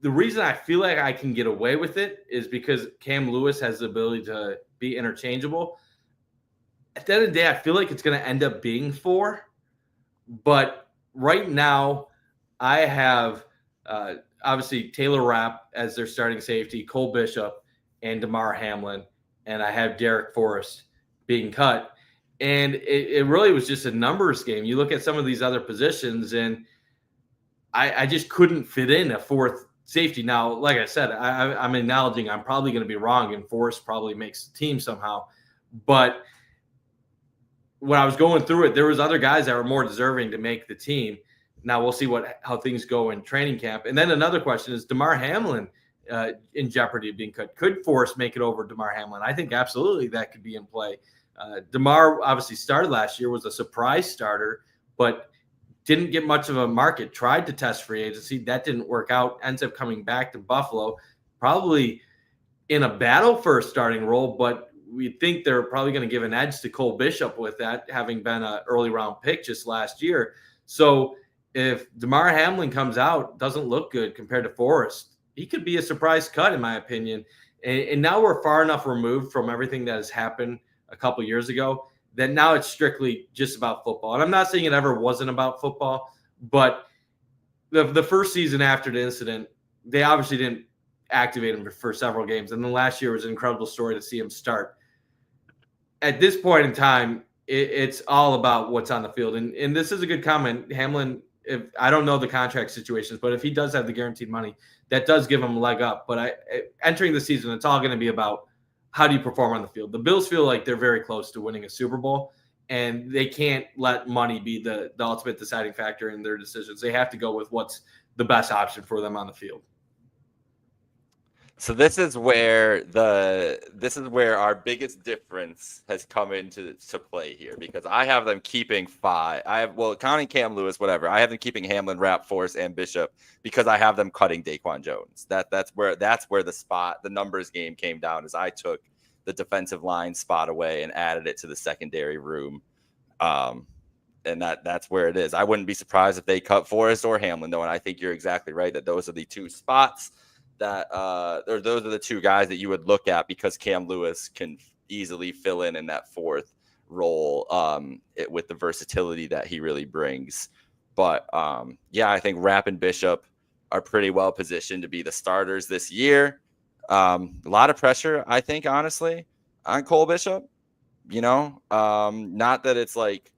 the reason I feel like I can get away with it is because Cam Lewis has the ability to be interchangeable. At the end of the day, I feel like it's going to end up being 4. But right now, I have obviously Taylor Rapp as their starting safety, Cole Bishop, and Damar Hamlin. And I have Derek Forrest being cut. And it really was just a numbers game. You look at some of these other positions, and I just couldn't fit in a 4th safety. Now, like I said, I'm acknowledging I'm probably going to be wrong, and Forrest probably makes the team somehow. But when I was going through it, there was other guys that were more deserving to make the team. Now we'll see how things go in training camp. And then another question is Damar Hamlin in jeopardy of being cut. Could Forrest make it over Damar Hamlin? I think absolutely that could be in play. Damar obviously started last year, was a surprise starter, but didn't get much of a market. Tried to test free agency. That didn't work out. Ends up coming back to Buffalo, probably in a battle for a starting role, but we think they're probably going to give an edge to Cole Bishop with that, having been an early round pick just last year. So if Damar Hamlin comes out, doesn't look good compared to Forrest, he could be a surprise cut, in my opinion. And now we're far enough removed from everything that has happened a couple years ago that now it's strictly just about football. And I'm not saying it ever wasn't about football, but the first season after the incident, they obviously didn't activate him for several games. And then last year was an incredible story to see him start. At this point in time, it's all about what's on the field. And this is a good comment. Hamlin, if I don't know the contract situations, but if he does have the guaranteed money, that does give him a leg up. But entering the season, it's all going to be about how do you perform on the field. The Bills feel like they're very close to winning a Super Bowl, and they can't let money be the ultimate deciding factor in their decisions. They have to go with what's the best option for them on the field. So this is where our biggest difference has come into play here, because I have them keeping 5. Counting Cam Lewis, whatever. I have them keeping Hamlin, Rapp, Forrest, and Bishop because I have them cutting Daquan Jones. That's where the numbers game came down, as I took the defensive line spot away and added it to the secondary room. And that's where it is. I wouldn't be surprised if they cut Forrest or Hamlin, though, and I think you're exactly right that those are the 2 spots that those are the 2 guys that you would look at, because Cam Lewis can easily fill in that 4th role with the versatility that he really brings. But I think Rapp and Bishop are pretty well positioned to be the starters this year. A lot of pressure, I think, honestly, on Cole Bishop. Not that it's like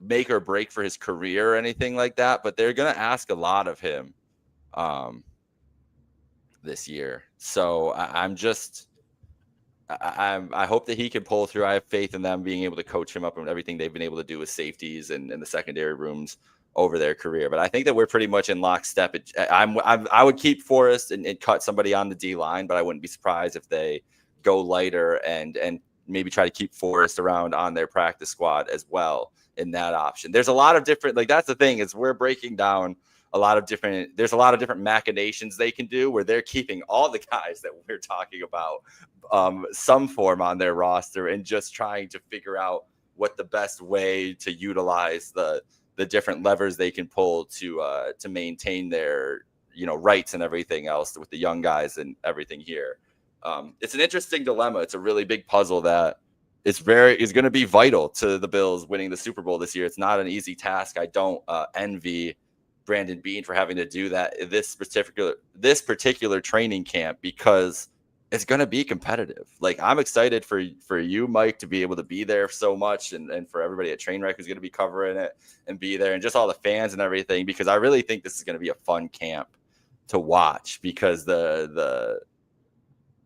make or break for his career or anything like that, but they're going to ask a lot of him this year. So I hope that he can pull through. I have faith in them being able to coach him up on everything they've been able to do with safeties and the secondary rooms over their career. But I think that we're pretty much in lockstep. I would keep Forrest and cut somebody on the D line, but I wouldn't be surprised if they go lighter and maybe try to keep Forrest around on their practice squad as well in that option. There's a lot of different, like that's the thing, is we're breaking down there's a lot of different machinations they can do where they're keeping all the guys that we're talking about some form on their roster and just trying to figure out what the best way to utilize the different levers they can pull to maintain their rights and everything else with the young guys and everything here. It's an interesting dilemma. It's a really big puzzle that is going to be vital to the Bills winning the Super Bowl this year. It's not an easy task. I don't envy Brandon Beane for having to do that this particular training camp, because it's going to be competitive. Like, I'm excited for you, Mike, to be able to be there so much, and for everybody at Trainwreck who's going to be covering it and be there, and just all the fans and everything, because I really think this is going to be a fun camp to watch, because the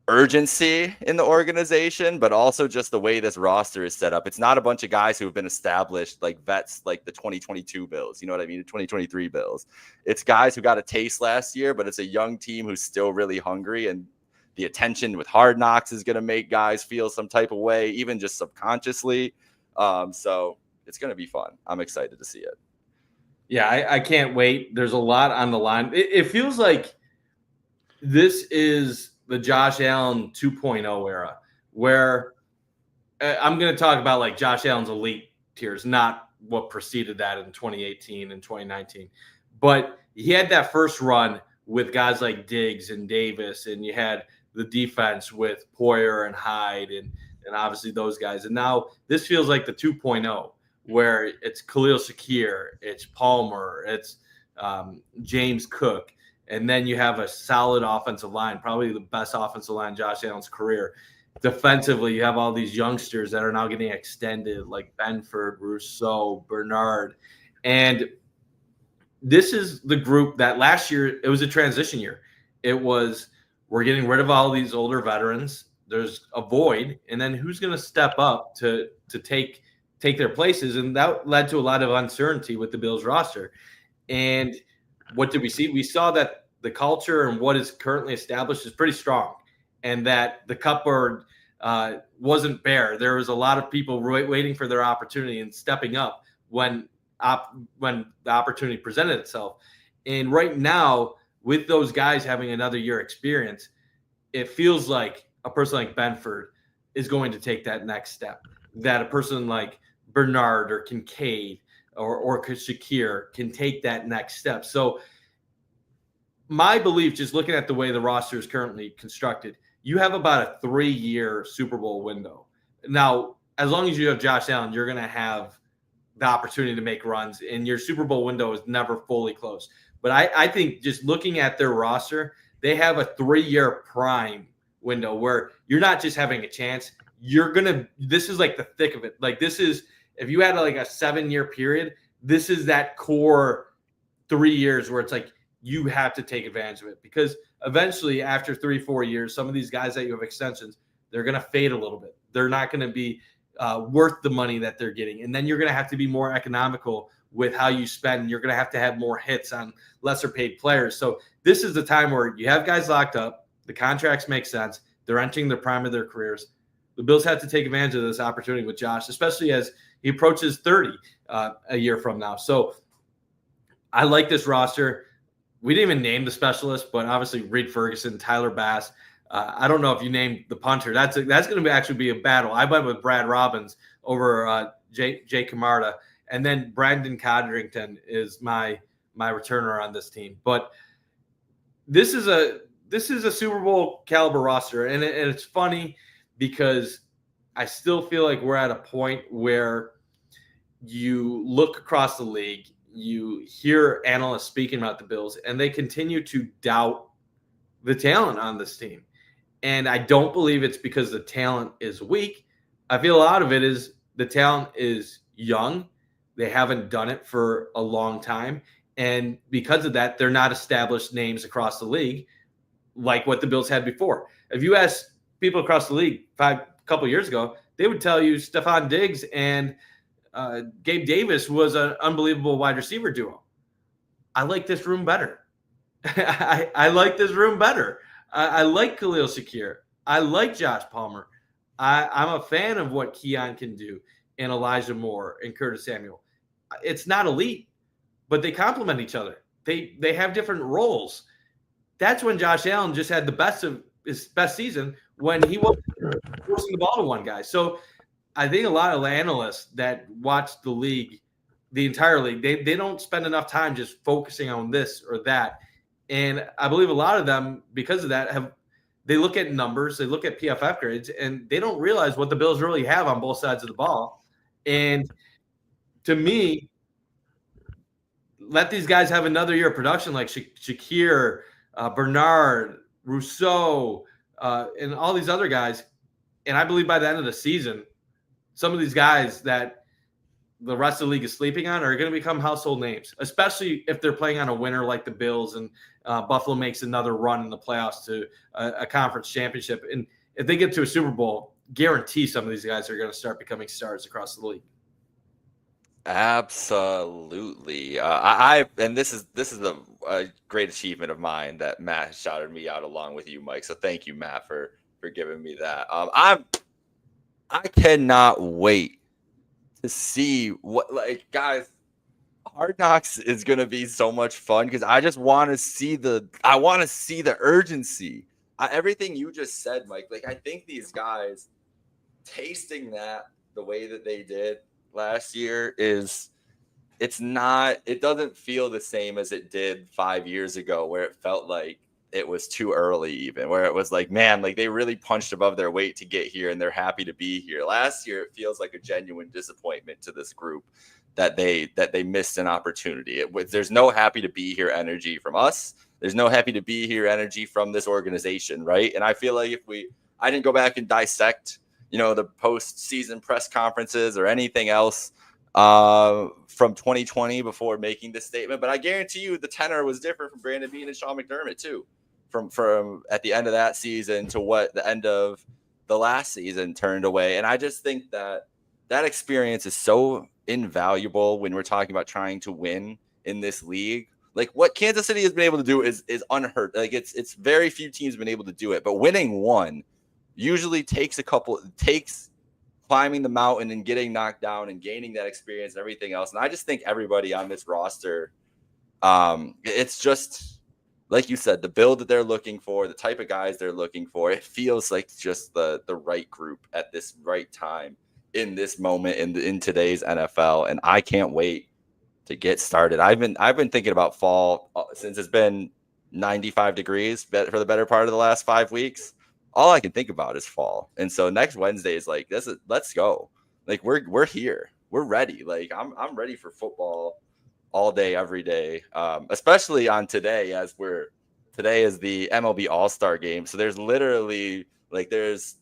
urgency in the organization, but also just the way this roster is set up. It's not a bunch of guys who have been established like vets, like the 2022 Bills. You know what I mean? The 2023 Bills. It's guys who got a taste last year, but it's a young team who's still really hungry, and the attention with Hard Knocks is going to make guys feel some type of way, even just subconsciously. So it's going to be fun. I'm excited to see it. Yeah, I can't wait. There's a lot on the line. It feels like this is the Josh Allen 2.0 era, where I'm going to talk about like Josh Allen's elite tiers, not what preceded that in 2018 and 2019. But he had that first run with guys like Diggs and Davis, and you had the defense with Poyer and Hyde and obviously those guys. And now this feels like the 2.0, where it's Khalil Shakir, it's Palmer, it's James Cook. And then you have a solid offensive line, probably the best offensive line in Josh Allen's career. Defensively, you have all these youngsters that are now getting extended, like Benford, Rousseau, Bernard. And this is the group that last year, it was a transition year. It was, we're getting rid of all these older veterans. There's a void. And then who's going to step up to take their places? And that led to a lot of uncertainty with the Bills roster. And what did we see? We saw that the culture and what is currently established is pretty strong, and that the cupboard wasn't bare. There was a lot of people waiting for their opportunity and stepping up when the opportunity presented itself. And right now, with those guys having another year experience, it feels like a person like Benford is going to take that next step, that a person like Bernard or Kincaid or Shakir can take that next step. So my belief, just looking at the way the roster is currently constructed, you have about a 3-year Super Bowl window. Now, as long as you have Josh Allen, you're going to have the opportunity to make runs, and your Super Bowl window is never fully closed. But I think just looking at their roster, they have a 3-year prime window where you're not just having a chance. This is like the thick of it. Like, this is, if you had like a 7-year period, this is that core 3 years where it's like, you have to take advantage of it, because eventually after 3-4 years, some of these guys that you have extensions, they're going to fade a little bit. They're not going to be worth the money that they're getting. And then you're going to have to be more economical with how you spend. You're going to have more hits on lesser paid players. So this is the time where you have guys locked up. The contracts make sense. They're entering the prime of their careers. The Bills have to take advantage of this opportunity with Josh, especially as he approaches 30 a year from now. So I like this roster. We didn't even name the specialists, but obviously Reed Ferguson, Tyler Bass. I don't know if you named the punter. That's going to actually be a battle. I went with Brad Robbins over Jake Camarda, and then Brandon Codrington is my returner on this team. But this is a Super Bowl caliber roster, and it's funny because I still feel like we're at a point where you look across the league. You hear analysts speaking about the Bills, and they continue to doubt the talent on this team. And I don't believe it's because the talent is weak. I feel a lot of it is the talent is young. They haven't done it for a long time. And because of that, they're not established names across the league like what the Bills had before. If you ask people across the league a couple years ago, they would tell you Stephon Diggs and Gabe Davis was an unbelievable wide receiver duo. I like this room better. I like this room better. I like Khalil Shakir. I like Josh Palmer. I'm a fan of what Keon can do, and Elijah Moore and Curtis Samuel. It's not elite, but they complement each other. They have different roles. That's when Josh Allen just had the best of his best season, when he was forcing the ball to one guy. So I think a lot of analysts that watch the league, the entire league, they don't spend enough time just focusing on this or that. And I believe a lot of them, because of that, they look at numbers, they look at PFF grades, and they don't realize what the Bills really have on both sides of the ball. And to me, let these guys have another year of production like Shakir, Bernard, Rousseau, and all these other guys. And I believe by the end of the season, some of these guys that the rest of the league is sleeping on are going to become household names, especially if they're playing on a winner like the Bills and Buffalo makes another run in the playoffs to a conference championship. And if they get to a Super Bowl, guarantee some of these guys are going to start becoming stars across the league. Absolutely. And this is a great achievement of mine that Matt shouted me out along with you, Mike. So thank you, Matt, for giving me that. I cannot wait to see what, like, guys, Hard Knocks is going to be so much fun because I just want to see the urgency. Everything you just said, Mike, like, I think these guys tasting that the way that they did last year it doesn't feel the same as it did 5 years ago, where it felt like it was too early, even where it was like, man, like they really punched above their weight to get here and they're happy to be here. Last year, it feels like a genuine disappointment to this group that they missed an opportunity. There's no happy to be here energy from us. There's no happy to be here energy from this organization. Right. And I feel like I didn't go back and dissect, the post-season press conferences or anything else from 2020 before making this statement, but I guarantee you the tenor was different from Brandon Beane and Sean McDermott too, from at the end of that season to what the end of the last season turned away. And I just think that experience is so invaluable when we're talking about trying to win in this league. Like what Kansas City has been able to do is unheard. Like it's very few teams have been able to do it, but winning one usually takes climbing the mountain and getting knocked down and gaining that experience and everything else. And I just think everybody on this roster, it's just like you said, the build that they're looking for, the type of guys they're looking for. It feels like just the right group at this right time in this moment in today's NFL. And I can't wait to get started. I've been thinking about fall since it's been 95 degrees for the better part of the last 5 weeks. All I can think about is fall. And so next Wednesday is like, let's go. Like we're here. We're ready. Like I'm ready for football all day, every day. Especially on today, today is the MLB All-Star game. So there's literally like, there's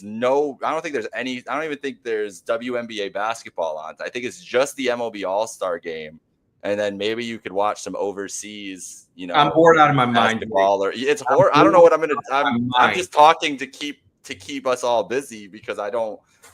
no, I don't even think there's WNBA basketball on. I think it's just the MLB All-Star game. And then maybe you could watch some overseas, I'm bored out of my mind. It's horrible. I don't know what I'm just talking to keep us all busy because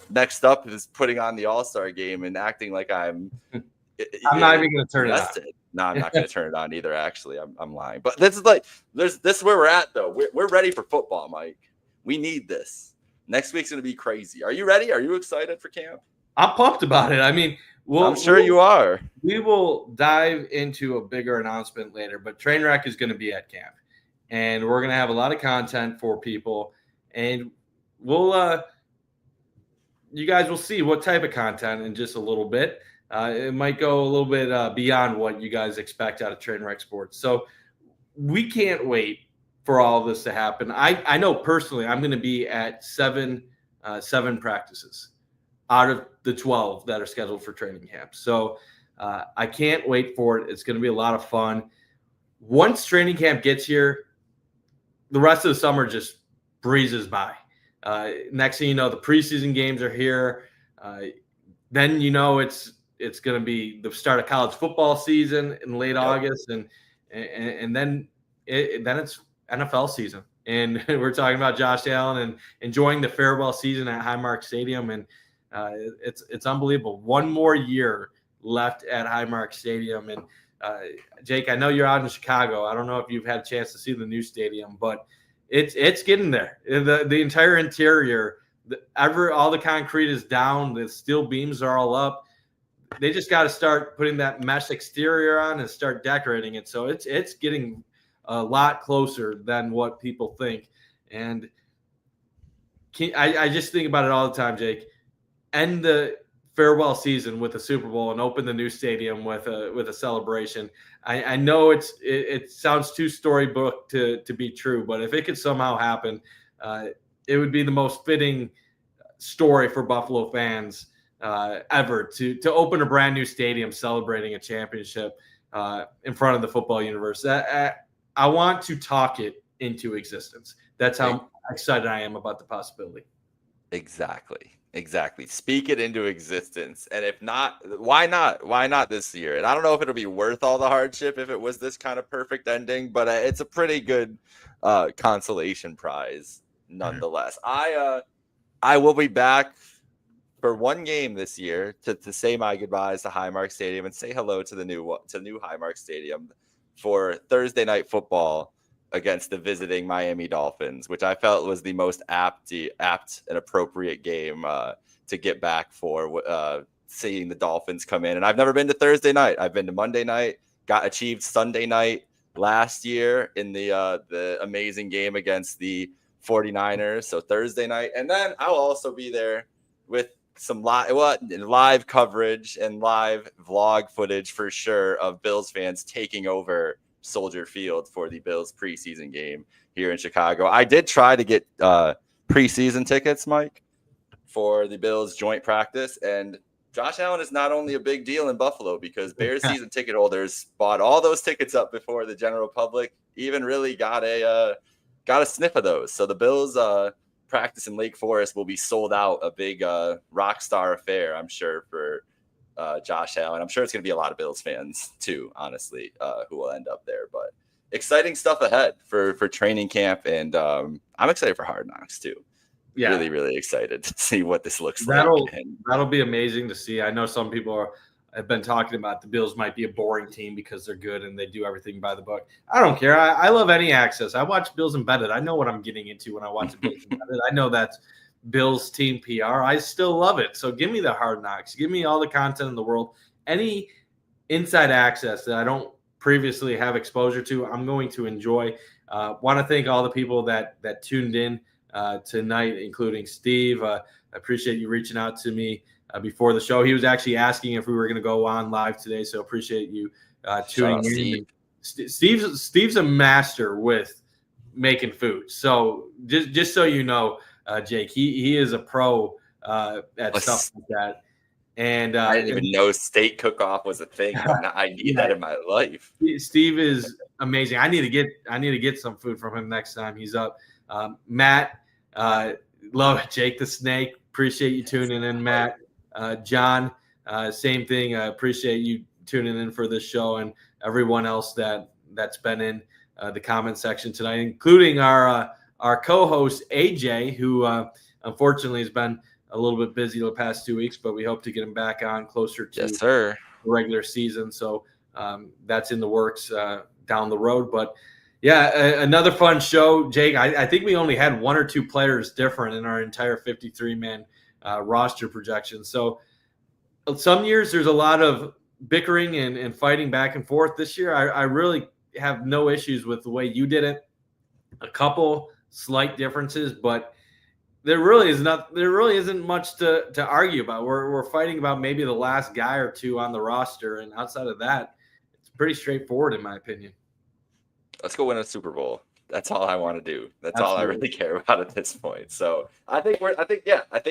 next up is putting on the All-Star game and acting like I'm not even going to turn it on. No, I'm not going to turn it on either. Actually, I'm lying. But this is where we're at though. We're ready for football, Mike. We need this. Next week's going to be crazy. Are you ready? Are you excited for camp? I'm pumped about it. I mean, I'm sure you are. We will dive into a bigger announcement later, but Trainwreck is going to be at camp, and we're going to have a lot of content for people, and we'll you guys will see what type of content in just a little bit. It might go a little bit beyond what you guys expect out of Trainwreck Sports. So we can't wait for all of this to happen. I know personally I'm going to be at seven practices out of the 12 that are scheduled for training camp. So I can't wait for it. It's going to be a lot of fun. Once training camp gets here, the rest of the summer just breezes by. Next thing you know, the preseason games are here. Then it's going to be the start of college football season in late August, and then it's NFL season. And we're talking about Josh Allen and enjoying the farewell season at Highmark Stadium, and it's unbelievable. One more year left at Highmark Stadium. And Jake, I know you're out in Chicago. I don't know if you've had a chance to see the new stadium, but it's getting there. The entire interior, all the concrete is down. The steel beams are all up. They just got to start putting that mesh exterior on and start decorating it. So it's getting a lot closer than what people think. And I just think about it all the time, Jake. End the farewell season with a Super Bowl and open the new stadium with a celebration. I know it sounds too storybook to be true, but if it could somehow happen, it would be the most fitting story for Buffalo fans ever to open a brand new stadium celebrating a championship in front of the football universe. I want to talk it into existence. That's how excited I am about the possibility. Exactly. Speak it into existence. And if not, why not? Why not this year? And I don't know if it'll be worth all the hardship if it was this kind of perfect ending, but it's a pretty good consolation prize nonetheless. I will be back for one game this year to say my goodbyes to Highmark Stadium and say hello to the new Highmark Stadium for Thursday night football against the visiting Miami Dolphins, which I felt was the most apt and appropriate game to get back for seeing the Dolphins come in. And I've never been to Thursday night. I've been to Monday night, achieved Sunday night last year in the amazing game against the 49ers. So Thursday night. And then I'll also be there with some live coverage and live vlog footage for sure of Bills fans taking over Soldier Field for the Bills preseason game here in Chicago. I did try to get preseason tickets, Mike, for the Bills joint practice, and Josh Allen is not only a big deal in Buffalo because Bears season ticket holders bought all those tickets up before the general public even really got a sniff of those. So the Bills practice in Lake Forest will be sold out, a big rock star affair, I'm sure, for Josh Allen. I'm sure it's going to be a lot of Bills fans too, honestly, who will end up there. But exciting stuff ahead for training camp, and I'm excited for Hard Knocks too. Yeah, really, really excited to see what this looks like. That'll be amazing to see. I know some people have been talking about the Bills might be a boring team because they're good and they do everything by the book. I don't care. I love any access. I watch Bills Embedded. I know what I'm getting into when I watch Bills Embedded. I know that's Bills team PR. I still love it. So give me the Hard Knocks. Give me all the content in the world. Any inside access that I don't previously have exposure to, I'm going to enjoy. Want to thank all the people that tuned in tonight, including Steve. I appreciate you reaching out to me before the show. He was actually asking if we were going to go on live today, so appreciate you tuning in. Steve's a master with making food. So just so you know, Jake, he is a pro at stuff like that. And I didn't even know state cook-off was a thing. I need that in my life. Steve is amazing. I need to get some food from him next time he's up. Matt, love it. Jake the Snake. Appreciate you tuning in, Matt. John, same thing. I appreciate you tuning in for this show, and everyone else that's been in the comment section tonight, including our co-host AJ, who unfortunately has been a little bit busy the past 2 weeks, but we hope to get him back on closer to the regular season. So that's in the works down the road. But yeah, another fun show, Jake. I think we only had one or two players different in our entire 53-man roster projection. So some years there's a lot of bickering and fighting back and forth. This year, I really have no issues with the way you did it. A couple slight differences, but there really isn't much to argue about. We're fighting about maybe the last guy or two on the roster, and outside of that, it's pretty straightforward in my opinion. Let's go win a Super Bowl. That's all I want to do. That's Absolutely. All I really care about at this point. So I think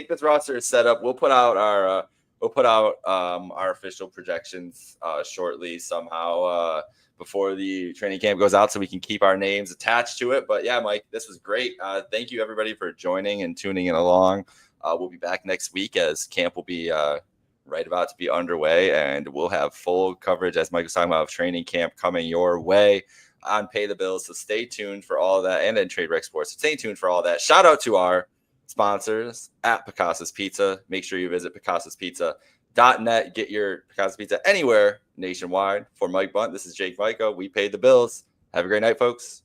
this roster is set up. We'll put out our official projections shortly somehow before the training camp goes out, so we can keep our names attached to it. But yeah, Mike, this was great. Thank you everybody for joining and tuning in along. We'll be back next week as camp will be right about to be underway, and we'll have full coverage, as Mike was talking about, of training camp coming your way on Pay the Bills. So stay tuned for all of that, and in Trade Rec Sports. So stay tuned for all that. Shout out to our sponsors at Picasso's Pizza. Make sure you visit picassospizza.net. Get your Picasso's Pizza anywhere nationwide. For Mike Bundt, this is Jake Majka. We paid the bills. Have a great night, folks.